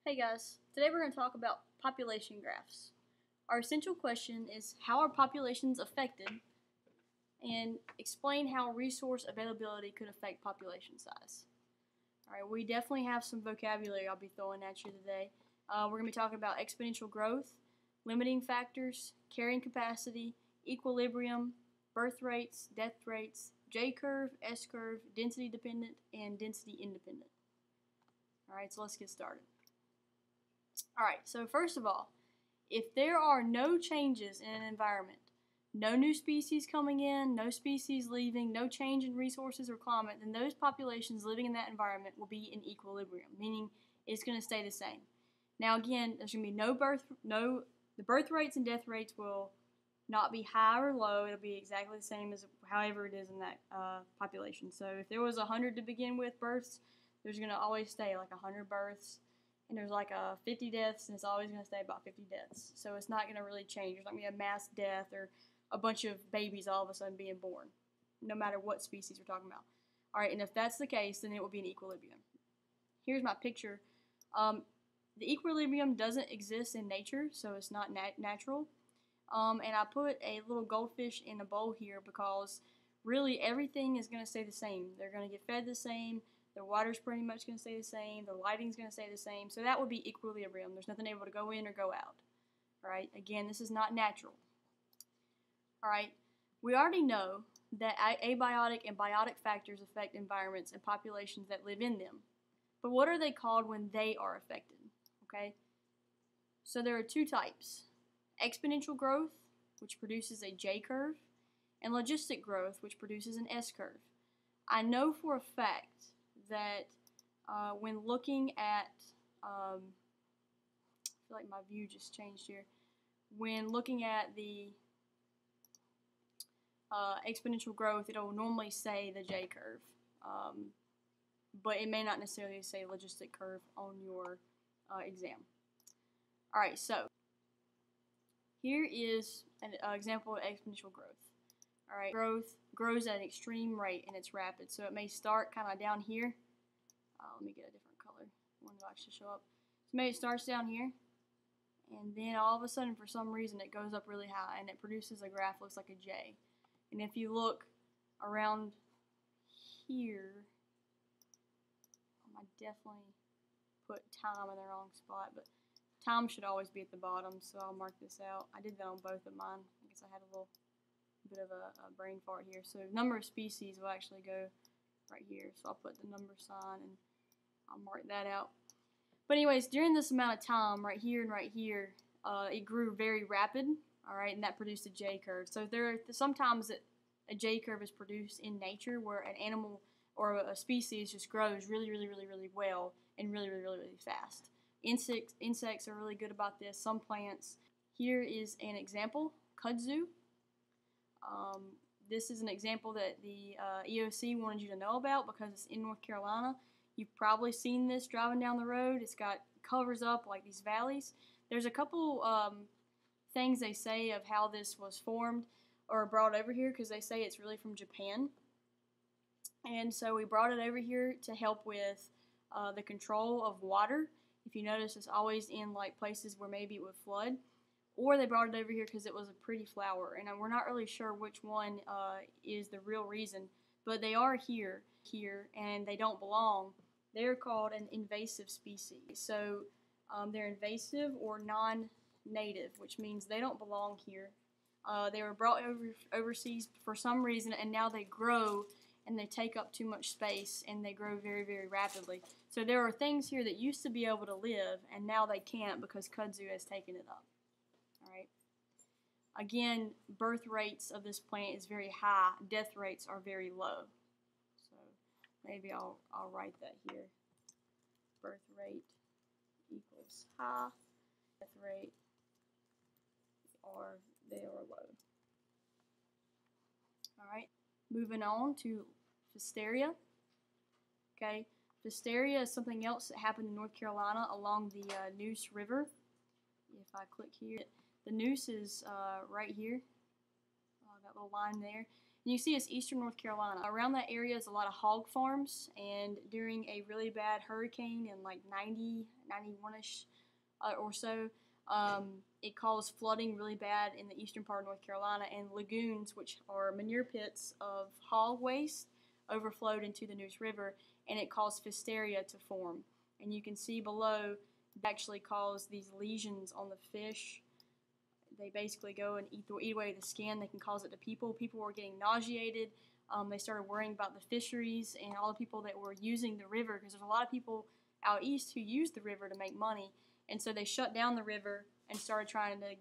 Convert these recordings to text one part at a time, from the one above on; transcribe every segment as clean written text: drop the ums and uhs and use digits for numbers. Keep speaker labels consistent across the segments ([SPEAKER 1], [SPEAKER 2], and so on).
[SPEAKER 1] Hey guys, today we're going to talk about population graphs. Our essential question is how are populations affected, and explain how resource availability could affect population size. Alright, we definitely have some vocabulary I'll be throwing at you today. We're going to be talking about exponential growth, limiting factors, carrying capacity, equilibrium, birth rates, death rates, J-curve, S-curve, density dependent, and density independent. Alright, so let's get started. Alright, so first of all, if there are no changes in an environment, no new species coming in, no species leaving, no change in resources or climate, then those populations living in that environment will be in equilibrium, meaning it's going to stay the same. Now again, there's going to be the birth rates and death rates will not be high or low. It'll be exactly the same as however it is in that population. So if there was 100 to begin with births, there's going to always stay like 100 births. And there's like 50 deaths, and it's always going to stay about 50 deaths. So it's not going to really change. There's not going to be a mass death or a bunch of babies all of a sudden being born, no matter what species we're talking about. All right, and if that's the case, then it will be in equilibrium. Here's my picture. The equilibrium doesn't exist in nature, so it's not natural. And I put a little goldfish in a bowl here because really everything is going to stay the same. They're going to get fed the same. The water's pretty much going to stay the same. The lighting's going to stay the same. So that would be equilibrium. There's nothing able to go in or go out. All right. Again, this is not natural. All right. We already know that abiotic and biotic factors affect environments and populations that live in them. But what are they called when they are affected? Okay. So there are two types. Exponential growth, which produces a J-curve, and logistic growth, which produces an S-curve. I know for a fact that when looking at, I feel like my view just changed here. When looking at the exponential growth, it'll normally say the J-curve, but it may not necessarily say logistic curve on your exam. All right, so here is an example of exponential growth. All right, growth grows at an extreme rate and it's rapid. So it may start kind of down here. Let me get a different color. One that actually show up. So maybe it starts down here, and then all of a sudden, for some reason, it goes up really high and it produces a graph that looks like a J. And if you look around here, I definitely put time in the wrong spot, but time should always be at the bottom, so I'll mark this out. I did that on both of mine. I guess I had a little bit of a brain fart here. So number of species will actually go right here. So I'll put the number sign and I'll mark that out. But anyways, during this amount of time, right here and right here, it grew very rapid. All right, and that produced a J-curve. So there are sometimes that a J-curve is produced in nature where an animal or a species just grows really well and really fast. Insects are really good about this. Some plants. Here is an example, kudzu. This is an example that the EOC wanted you to know about because it's in North Carolina. You've probably seen this driving down the road. It's got covers up like these valleys. There's a couple things they say of how this was formed or brought over here because they say it's really from Japan. And so we brought it over here to help with the control of water. If you notice, it's always in like places where maybe it would flood. Or they brought it over here because it was a pretty flower. And we're not really sure which one is the real reason. But they are here, and they don't belong. They're called an invasive species. So they're invasive or non-native, which means they don't belong here. They were brought overseas for some reason, and now they grow, and they take up too much space, and they grow very rapidly. So there are things here that used to be able to live, and now they can't because kudzu has taken it up. Alright. Again, birth rates of this plant is very high. Death rates are very low. So maybe I'll write that here. Birth rate equals high. Death rate they are low. Alright. Moving on to Pfiesteria. Okay. Pfiesteria is something else that happened in North Carolina along the Neuse River. If I click here, the Neuse is right here, that little line there, You see it's eastern North Carolina. Around that area is a lot of hog farms, and during a really bad hurricane in like 90, 91-ish or so, it caused flooding really bad in the eastern part of North Carolina, and lagoons, which are manure pits of hog waste, overflowed into the Neuse River, and it caused Pfiesteria to form. And you can see below, it actually caused these lesions on the fish. They basically go and eat away the skin. They can cause it to people. People were getting nauseated. They started worrying about the fisheries and all the people that were using the river, because there's a lot of people out east who use the river to make money. And so they shut down the river and started trying to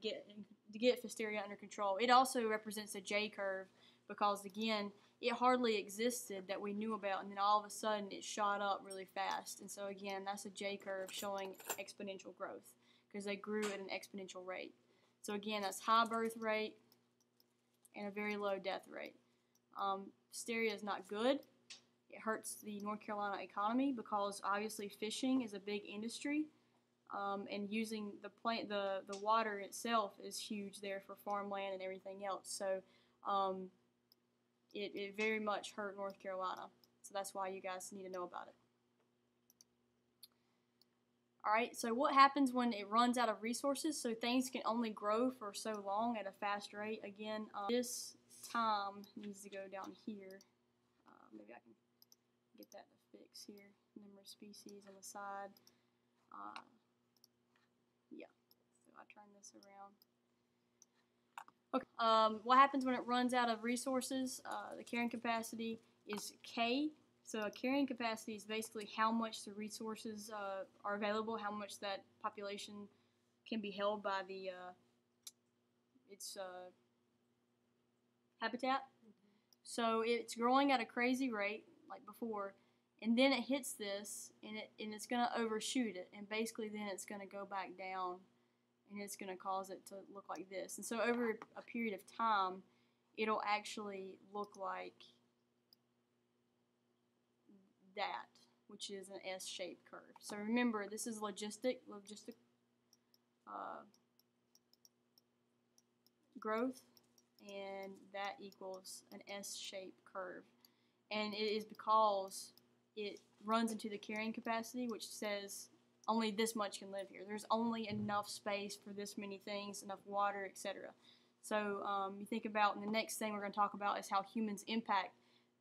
[SPEAKER 1] get Pfiesteria under control. It also represents a J curve because, again, it hardly existed that we knew about, and then all of a sudden it shot up really fast. And so, again, that's a J curve showing exponential growth because they grew at an exponential rate. So again, that's high birth rate and a very low death rate. Pfiesteria is not good. It hurts the North Carolina economy because obviously fishing is a big industry, and using the water itself is huge there for farmland and everything else. So it very much hurt North Carolina. So that's why you guys need to know about it. Alright, so what happens when it runs out of resources? So things can only grow for so long at a fast rate. Again, this time needs to go down here. Maybe I can get that to fix here. Number of species on the side. Yeah, so I turn this around. Okay, what happens when it runs out of resources? The carrying capacity is K. So a carrying capacity is basically how much the resources are available, how much that population can be held by its habitat. So it's growing at a crazy rate, like before, and then it hits this, and it's going to overshoot it, and basically then it's going to go back down, and it's going to cause it to look like this. And so over a period of time, it'll actually look like that, which is an S-shaped curve. So remember, this is logistic growth, and that equals an S-shaped curve. And it is because it runs into the carrying capacity, which says only this much can live here. There's only enough space for this many things, enough water, etc. So you think about, and the next thing we're going to talk about is how humans impact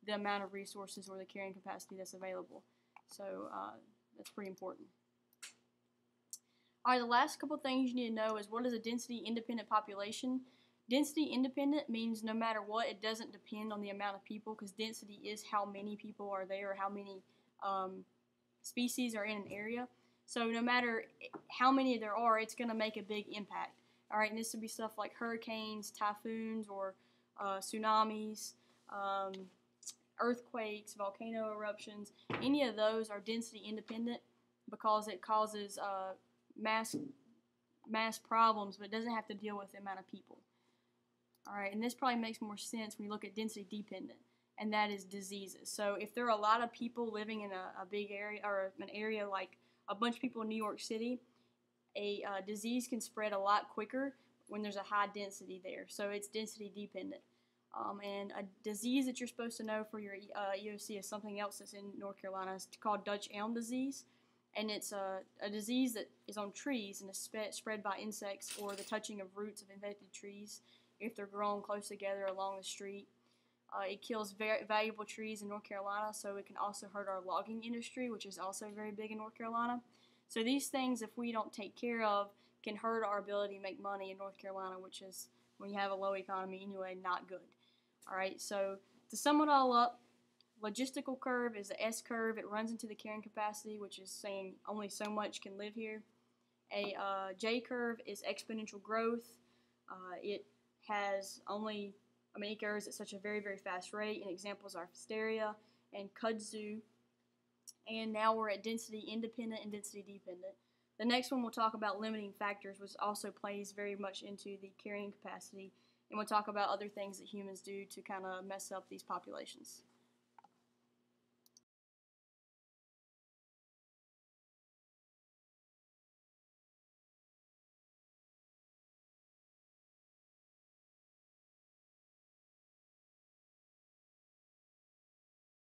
[SPEAKER 1] the amount of resources or the carrying capacity that's available. So that's pretty important. Alright, the last couple things you need to know is, what is a density independent population? Density independent means no matter what, it doesn't depend on the amount of people, because density is how many people are there, or how many species are in an area. So no matter how many there are, it's going to make a big impact. Alright, and this would be stuff like hurricanes, typhoons, or tsunamis, earthquakes, volcano eruptions. Any of those are density independent because it causes mass problems, but it doesn't have to deal with the amount of people. Alright, and this probably makes more sense when you look at density dependent, and that is diseases. So if there are a lot of people living in a big area, or an area like a bunch of people in New York City, a disease can spread a lot quicker when there's a high density there. So it's density dependent. And a disease that you're supposed to know for your EOC is something else that's in North Carolina. It's called Dutch elm disease, and it's a disease that is on trees and is spread by insects or the touching of roots of infected trees if they're grown close together along the street. It kills very valuable trees in North Carolina, so it can also hurt our logging industry, which is also very big in North Carolina. So these things, if we don't take care of, can hurt our ability to make money in North Carolina, which is, when you have a low economy anyway, not good. Alright, so to sum it all up, logistical curve is the S curve. It runs into the carrying capacity, which is saying only so much can live here. A J curve is exponential growth. It has only, it grows at such a very, very fast rate, and examples are Pfiesteria and kudzu. And now we're at density independent and density dependent. The next one we'll talk about limiting factors, which also plays very much into the carrying capacity. And we'll talk about other things that humans do to kind of mess up these populations.